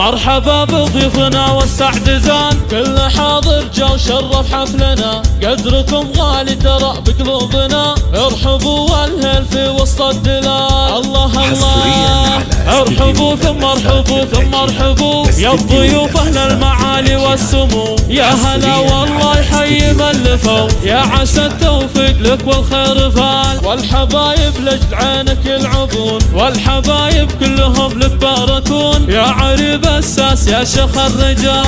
مرحبا بضيوفنا والسعد زان، كل حاضر جا وشرف حفلنا، قدركم غالي ترى بقلوبنا، ارحبوا والهل في وسط الدلال. الله الله ارحبوا ثم ارحبوا ثم ارحبوا يا الضيوف اهل المعالي والسمو، يا هلا والله يحيي من لفوا، يا عسى التوفيق لك والخير فال، والحبايب لجل عينك يلعبون، والحبايب كلهم لك باركون، يا عريب الساس يا شيخ الرجال.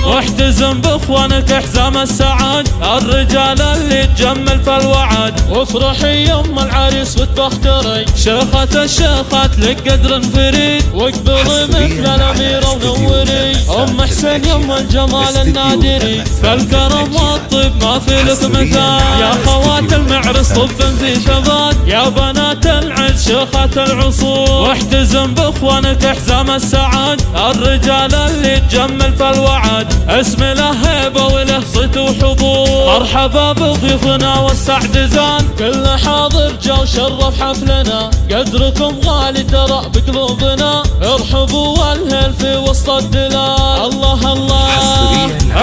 واحتزم باخوانك احزام السعاد، الرجال اللي تجمل في الوعد، وافرحي يم العريس وتبختري، شيخة الشيخات لك قدر فريد، واقبلي مثل الاميرة ونوري، ام حسين يم الجمال النادري، فالكرم والطيب ما في لك مثال، يا خوات المعرس طب في ثبات، يا بنات العز شيخات العصور، واحتزم باخوانك احزام السعاد، الرجال اللي تجمل في الوعد، اسم له هيبة وله صيت وحضور. مرحبا بضيوفنا والسعد زان، كل حاضر جا وشرف حفلنا، قدركم غالي ترى بقلوبنا، ارحبوا والهل في وسط الدلال. الله الله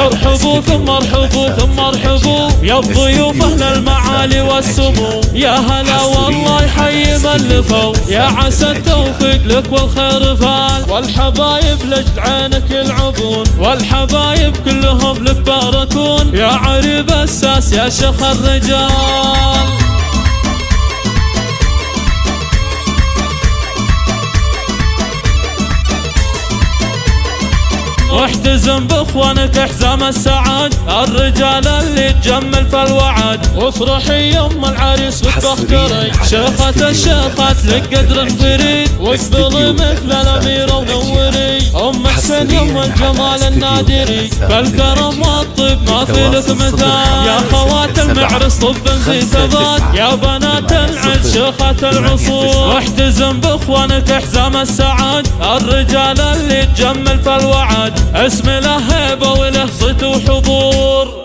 ارحبوا ثم ارحبوا ثم ارحبوا يا الضيوف اهل المعالي والسمو، يا هلا والله يحيي من لفوا، يا عسى التوفيق لك والخير فال، والحبايب لجل عينك يلعبون، والحبايب كلهم لك باركون، يا عريب الساس يا شيخ الرجال. واحتزم باخوانك احزام السعاد، الرجال اللي تجمل في الوعد، وافرحي يم العريس وتبختري، شيخة الشيخات لك قدر فريد، واقبلي مثل الاميرة ونوري، ام حسين يم الجمال النادري، فالكرم والطيب ما في لك مثال، يا خوات المعرس طب في ثبات، يا بنات العز شيخات العصور، واحتزم باخوانك احزام السعاد، الرجال اللي تجمل في الوعد، اسم له هيبة وله صيت وحضور.